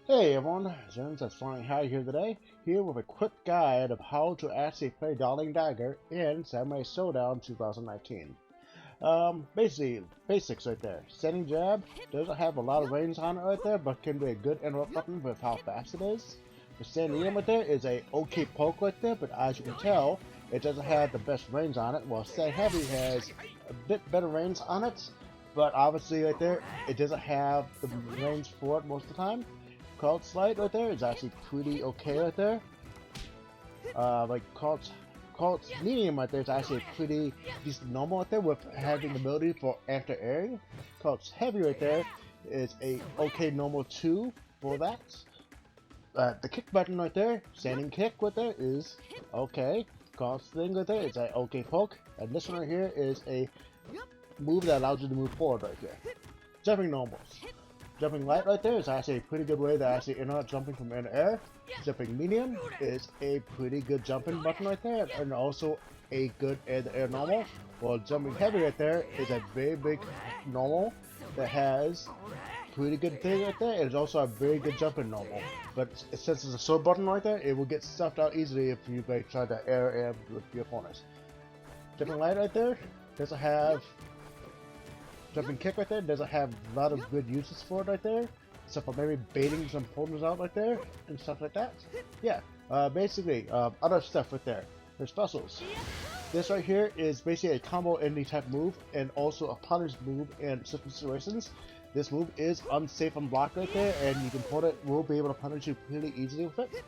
Hey everyone, Jones that's Flying High here today, here with a quick guide of how to actually play Darli Dagger in Samurai Showdown 2019. Basically, basics right there. Standing jab doesn't have a lot of range on it right there, but can be a good interrupt button with how fast it is. The standing medium right there is a okay poke right there, but as you can tell, it doesn't have the best range on it, while stand heavy has a bit better range on it, but obviously right there, it doesn't have the range for it most of the time. Called Slide right there is actually pretty okay right there. Called Medium right there is actually pretty decent normal right there with having the ability for after airing. Called Heavy right there is a okay normal 2 for that. The kick button right there, standing kick right there is okay. Called Sling right there is a okay poke. And this one right here is a move that allows you to move forward right there. Jumping normals. Jumping light right there is actually a pretty good way to actually interrupt jumping from air to air. Jumping medium is a pretty good jumping button right there, and also a good air to air normal. While jumping heavy right there is a very big normal that has pretty good thing right there. It is also a very good jumping normal. But since it's a sword button right there, it will get stuffed out easily if you try to air with your opponents. Jumping light right there doesn't have jumping kick right there, doesn't have a lot of good uses for it right there, except for maybe baiting some opponents out right there and stuff like that. Yeah, basically, other stuff right there. There's specials. This right here is basically a combo ending type move and also a punish move in certain situations. This move is unsafe on block right there, and you can put it, will be able to punish you pretty easily with it.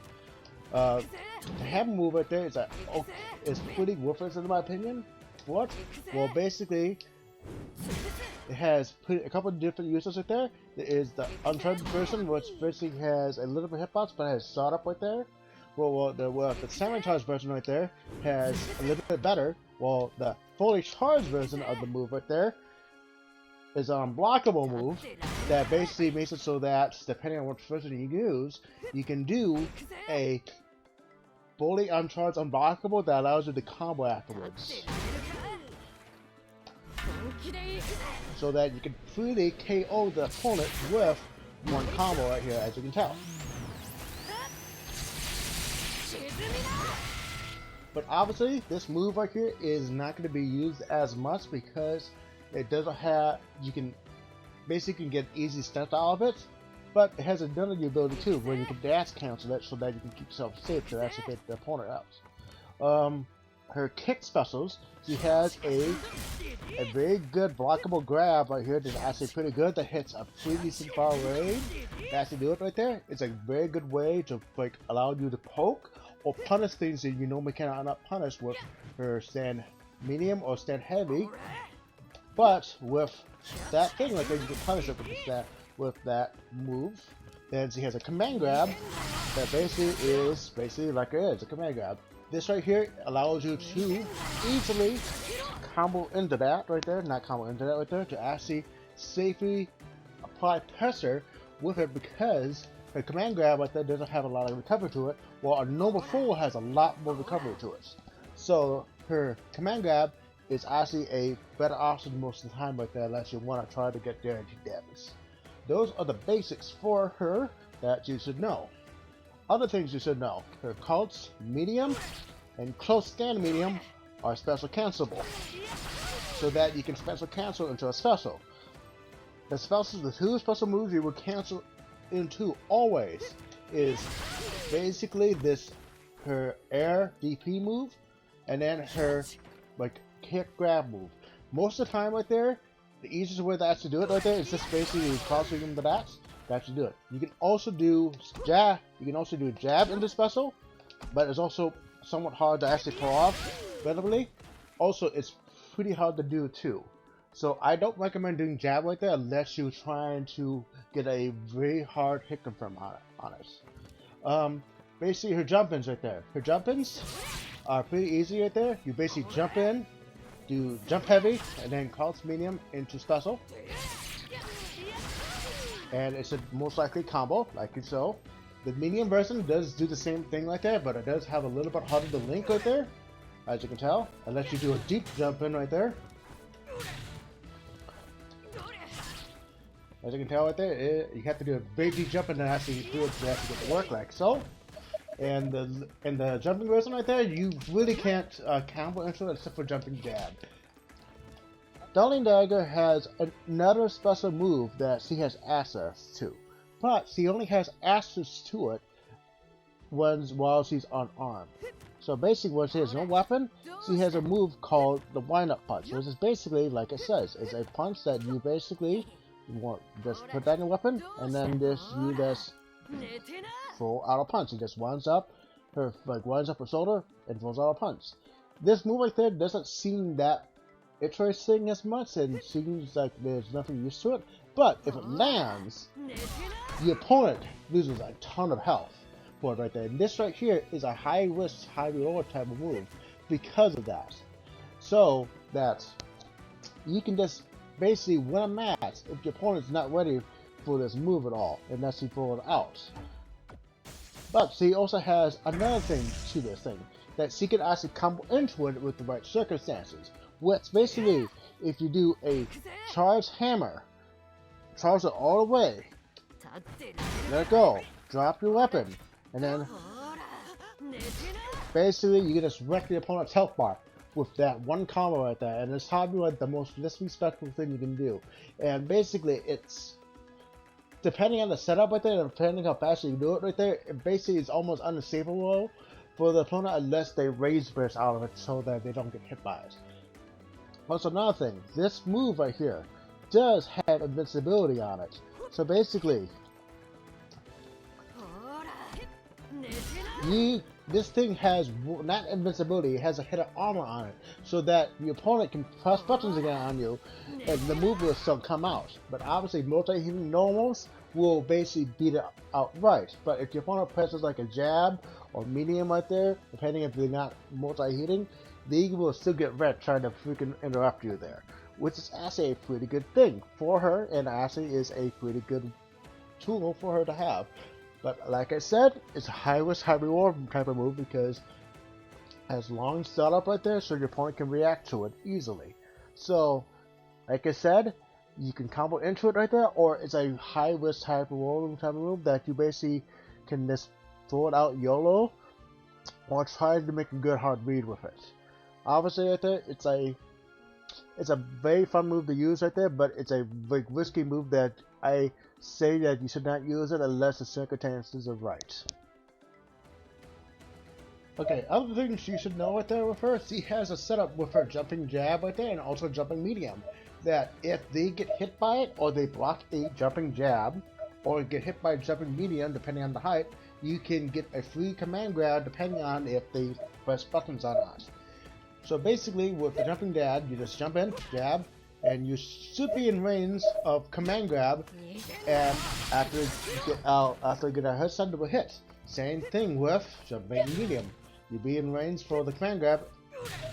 The hammer move right there is pretty worthless in my opinion. What? Well, basically, it has a couple of different uses right there. There is the Untitled version, which basically has a little bit of hitbox, but has startup right there. The Samurai Charge version right there has a little bit better, while the fully charged version of the move right there is an unblockable move that basically makes it so that, depending on what version you use, you can do a fully uncharged unblockable that allows you to combo afterwards. So that you can freely KO the opponent with one combo right here, as you can tell. But obviously, this move right here is not going to be used as much because it doesn't have, you can basically get easy stunts out of it, but it has another ability too, where you can dash cancel it so that you can keep yourself safe to actually get the opponent out. Her kick specials, she has a very good blockable grab right here that's actually pretty good, that hits a pretty decent far range. To actually do it right there, it's a very good way to allow you to poke or punish things that you normally cannot punish with her stand medium or stand heavy. But with that thing right there, you can punish it with that move. Then she has a command grab that basically is like it is, a command grab. This right here allows you to easily combo into that right there, not combo into that right there, to actually safely apply pressure with it because her command grab right there doesn't have a lot of recovery to it, while a normal full has a lot more recovery to it. So her command grab is actually a better option most of the time right there unless you want to try to get guaranteed damage. Those are the basics for her that you should know. Other things you should know: her cults, medium, and close stand medium are special cancelable, so that you can special cancel into a special. The two special moves you will cancel into always is basically her air DP move, and then her kick grab move. Most of the time right there, the easiest way to actually do it right there is just basically crossing into that. To actually do it. You can also do jab. You can also do jab into special, but it's also somewhat hard to actually pull off readily. Also, it's pretty hard to do too. So I don't recommend doing jab right there unless you're trying to get a very hard hit confirm on it. Basically, her jump-ins right there. Her jump-ins are pretty easy right there. You basically jump in, do jump heavy, and then cross medium into special. And it's a most likely combo, like so. The medium version does do the same thing like that, but it does have a little bit harder to link right there, as you can tell, unless you do a deep jump in right there. As you can tell right there, you have to do a big deep jump and then actually do it to actually get to work like so. And the jumping version right there, you really can't combo into it except for jumping jab. Darli Dagger has another special move that she has access to, but she only has access to it while she's unarmed. So basically, when she has no weapon, she has a move called the Windup Punch, which is basically, like it says, it's a punch that you basically just put that in your weapon, and then you just throw out a punch. It just winds up her shoulder and throws out a punch. This move right there doesn't seem that interesting as much, and seems like there's nothing used to it. But if it lands, the opponent loses a ton of health for it right there. And this right here is a high risk, high reward type of move because of that. So that you can just basically win a match if your opponent's not ready for this move at all, unless you throw it out. But she also has another thing to this thing, that she can actually combo into it with the right circumstances. Which basically, if you do a charge hammer, charge it all the way, let it go, drop your weapon, and then basically you can just wreck the opponent's health bar with that one combo right there, and it's probably like the most disrespectful thing you can do. And basically, it's depending on the setup right there, and depending how fast you do it right there, it basically is almost unescapable for the opponent unless they raise burst out of it so that they don't get hit by it. Also, another thing, this move right here does have invincibility on it. So basically, this thing has not invincibility, it has a hit of armor on it, so that the opponent can press buttons again on you, and the move will still come out. But obviously, multi-hitting normals will basically beat it outright. But if your opponent presses like a jab or medium right there, depending if they're not multi-hitting, they will still get wrecked trying to freaking interrupt you there, which is actually a pretty good thing for her, and actually is a pretty good tool for her to have. But like I said, it's a high risk, high reward type of move because it has long setup right there, so your opponent can react to it easily. So, like I said, you can combo into it right there, or it's a high risk, high reward type of move that you basically can just throw it out YOLO, or try to make a good hard read with it. Obviously, right there, it's a very fun move to use right there, but it's a very risky move that I say that you should not use it unless the circumstances are right. Okay, other things you should know right there with her, she has a setup with her jumping jab right there and also jumping medium. That if they get hit by it, or they block a jumping jab, or get hit by a jumping medium, depending on the height, you can get a free command grab depending on if they press buttons or not. So basically, with the jumping jab, you just jump in, jab, and you should be in range of command grab, and after you get a headshot to a hit. Same thing with jumping medium. You be in range for the command grab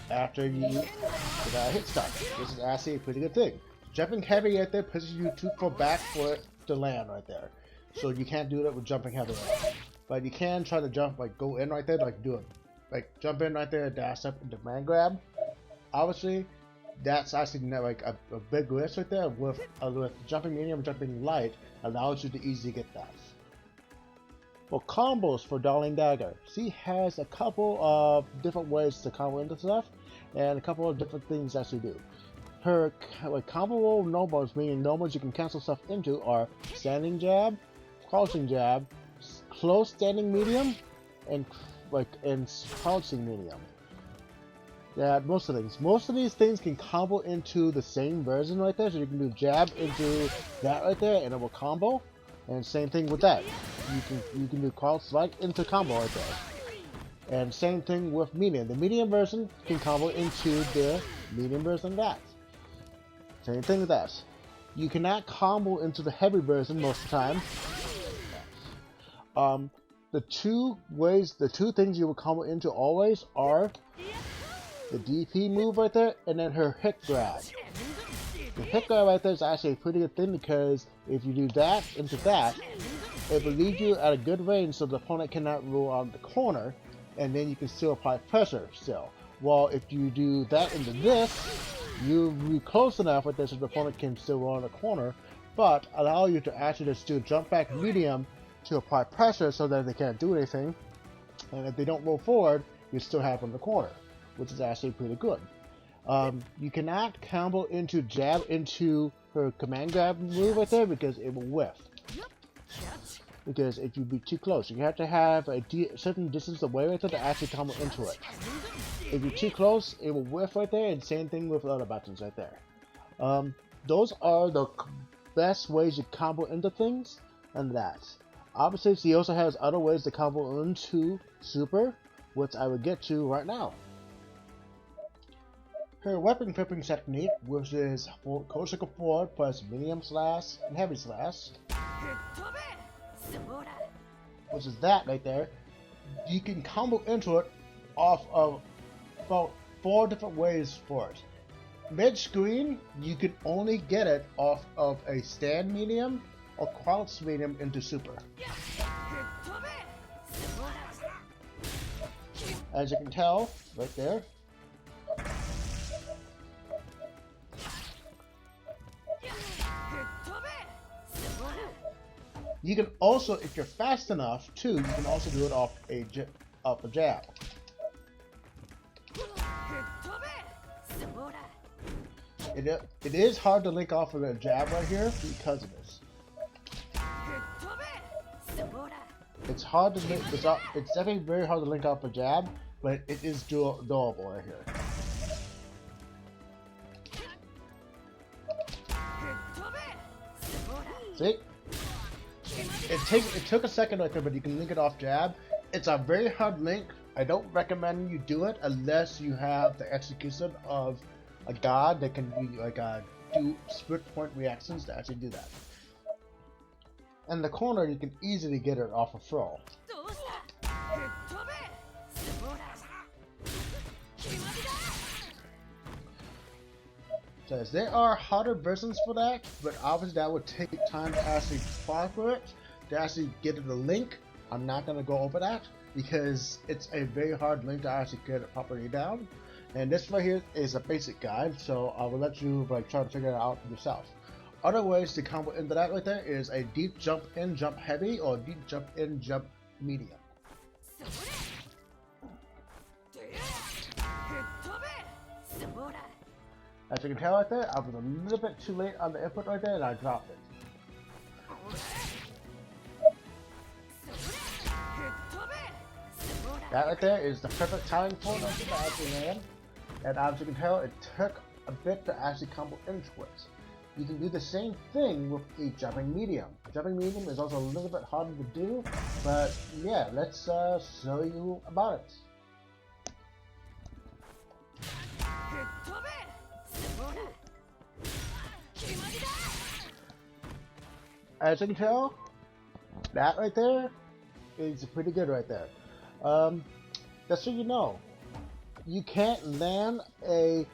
after you get a hit stop. This is actually a pretty good thing. Jumping heavy right there pushes you too far back for it to land right there. So you can't do that with jumping heavy right there. But you can try to jump, like go in right there, like do it. Like jump in right there, dash up into command grab. Obviously, that's actually like a big risk right there. With jumping medium and jumping light, allows you to easily get that. For combos for Darli Dagger, she has a couple of different ways to combo into stuff, and a couple of different things that she do. Her combo normals, meaning normals you can cancel stuff into, are standing jab, crouching jab, close standing medium, and crouching medium. Yeah, most of these things can combo into the same version right there. So you can do jab into that right there, and it will combo. And same thing with that. You can do crouch right into combo right there. And same thing with medium. The medium version can combo into the medium version of that. Same thing with that. You cannot combo into the heavy version most of the time. The two things you will combo into always are the DP move right there, and then her hit grab. The hit grab right there is actually a pretty good thing because if you do that into that, it will lead you at a good range so the opponent cannot roll out the corner, and then you can still apply pressure still. While if you do that into this, you'll be close enough with this so the opponent can still roll in the corner, but allow you to actually just do a jump back medium to apply pressure so that they can't do anything. And if they don't roll forward, you still have them in the corner, which is actually pretty good. You cannot combo into jab into her command grab move right there because it will whiff. Because if you be too close, you have to have a certain distance away right there to actually combo into it. If you're too close, it will whiff right there, and same thing with other buttons right there. Those are the best ways to combo into things, and that. Obviously, she also has other ways to combo into Super, which I will get to right now. Her weapon flipping technique, which is Koshika forward plus medium slash and heavy slash, which is that right there. You can combo into it off of about 4 different ways for it. Mid-screen, you can only get it off of a stand medium or crouch medium into Super. As you can tell, right there. You can also, if you're fast enough, too, you can also do it off a jab. It is hard to link off of a jab right here because of this. It's hard to link. It's definitely very hard to link off a jab, but it is doable right here. See? It took a second right there, but you can link it off jab. It's a very hard link. I don't recommend you do it unless you have the execution of a god that can be like do split point reactions to actually do that. In the corner, you can easily get it off a throw. Says there are harder versions for that, but obviously that would take time to actually fall for it, to actually get it a link. I'm not going to go over that because it's a very hard link to actually get it properly down. And this right here is a basic guide, so I will let you like try to figure it out for yourself. Other ways to combo into that right there is a deep jump in, jump heavy, or deep jump in, jump medium. As you can tell right there, I was a little bit too late on the input right there and I dropped it. That right there is the perfect timing for it to actually land. And as you can tell, it took a bit to actually combo into it. You can do the same thing with a jumping medium. Jumping medium is also a little bit harder to do, but yeah, let's show you about it. As you can tell, that right there is pretty good right there. Just so you know, you cannot land a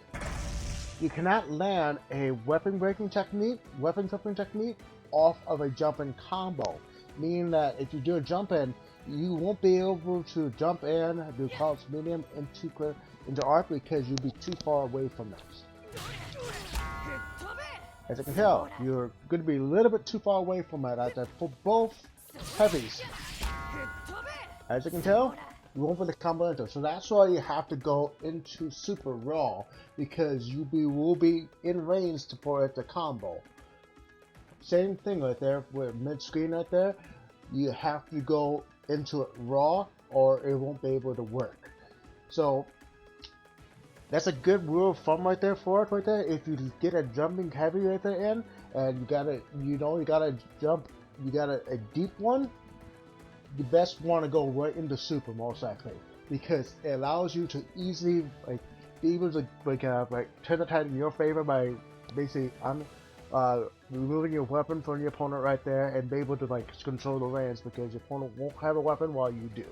weapon flipping technique off of a jump in combo. Meaning that if you do a jump in, you won't be able to jump in, do crouch medium into arc because you'll be too far away from it. As you can tell, you're going to be a little bit too far away from it for both heavies. As you can tell, you won't be able to combo into it. So that's why you have to go into super raw, because you will be in range for it to combo. Same thing right there with mid screen right there. You have to go into it raw or it won't be able to work. So that's a good rule of thumb right there for it right there. If you get a jumping heavy right there in, and you got a deep one, you best want to go right into super most likely, because it allows you to easily be able to turn the tide in your favor by basically removing your weapon from your opponent right there and be able to control the range, because your opponent won't have a weapon while you do.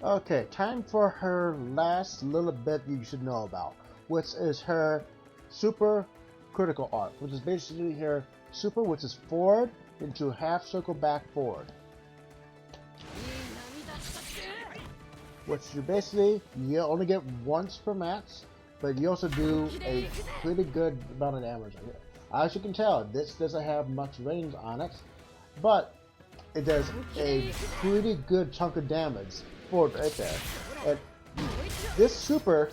Okay, time for her last little bit you should know about, which is her super critical arc, which is basically her super, which is forward into half circle back forward. Which you only get once per match, but you also do a pretty good amount of damage on it. As you can tell, this doesn't have much range on it, but it does a pretty good chunk of damage for it right there. And this super,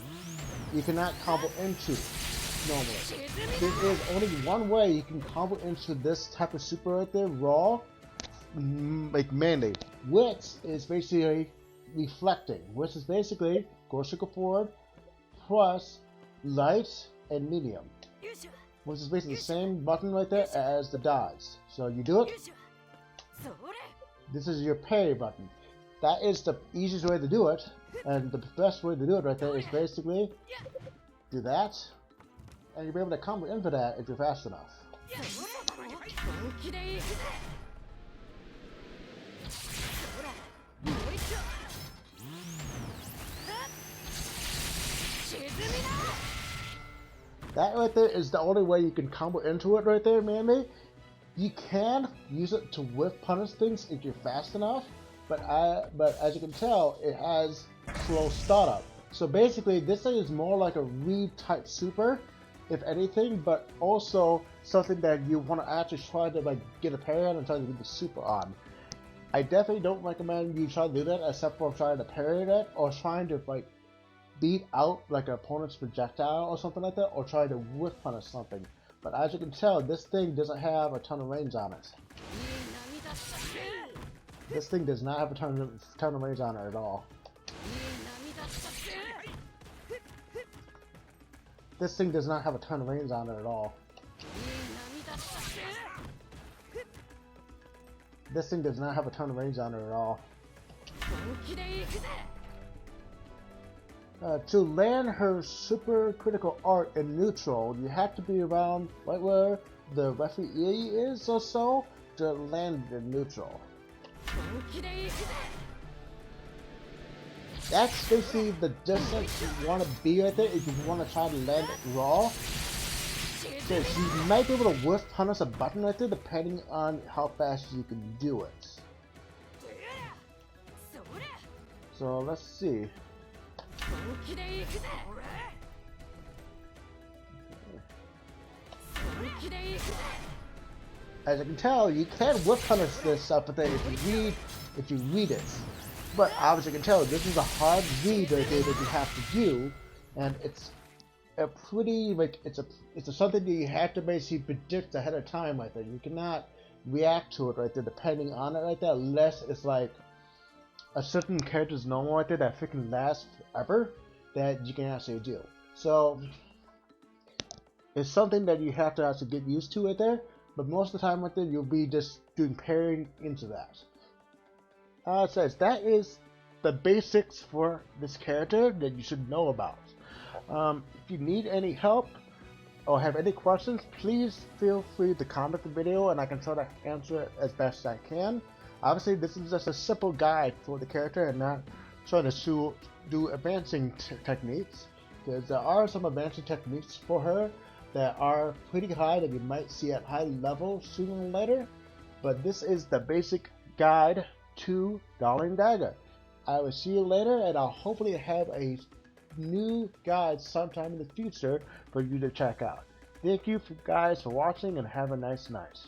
you cannot combo into normally. There is only one way you can combo into this type of super right there, raw, like mainly, which is basically reflecting, which is basically go circle forward plus light and medium, which is basically the same button right there as the dodge. So you do it. This is your parry button. That is the easiest way to do it, and the best way to do it right there is basically do that, and you'll be able to combo into that if you're fast enough. That right there is the only way you can combo into it right there, mainly. You can use it to whiff punish things if you're fast enough, but as you can tell, it has slow startup. So basically, this thing is more like a read type super, if anything, but also something that you want to actually try to like get a parry on and try to get the super on. I definitely don't recommend you try to do that, except for trying to parry it or trying to like beat out like an opponent's projectile or something like that, or try to whiff punish something. But as you can tell, this thing doesn't have a ton of range on it. This thing does not have a ton of range on it at all. This thing does not have a ton of range on it at all. This thing does not have a ton of range on it at all. To land her super critical art in neutral, you have to be around right where the referee is or so to land it in neutral. That's basically the distance you want to be right there if you want to try to land it raw. So you might be able to whiff punish a button right there depending on how fast you can do it. So let's see. As you can tell, you can whiff punish this stuff but then if you read it. But obviously you can tell this is a hard read right there that you have to do, and it's a pretty like it's something that you have to basically predict ahead of time right there. You cannot react to it right there depending on it right there unless it's like a certain character's normal right there that freaking lasts forever that you can actually do. So it's something that you have to actually get used to right there, but most of the time right there you'll be just doing parrying into that. It says that is the basics for this character that you should know about. If you need any help or have any questions, please feel free to comment the video and I can try to answer it as best I can. Obviously, this is just a simple guide for the character and not trying to do advancing techniques, because there are some advancing techniques for her that are pretty high that you might see at high level sooner or later, but this is the basic guide to Darli Dagger. I will see you later, and I'll hopefully have a new guide sometime in the future for you to check out. Thank you guys for watching and have a nice night.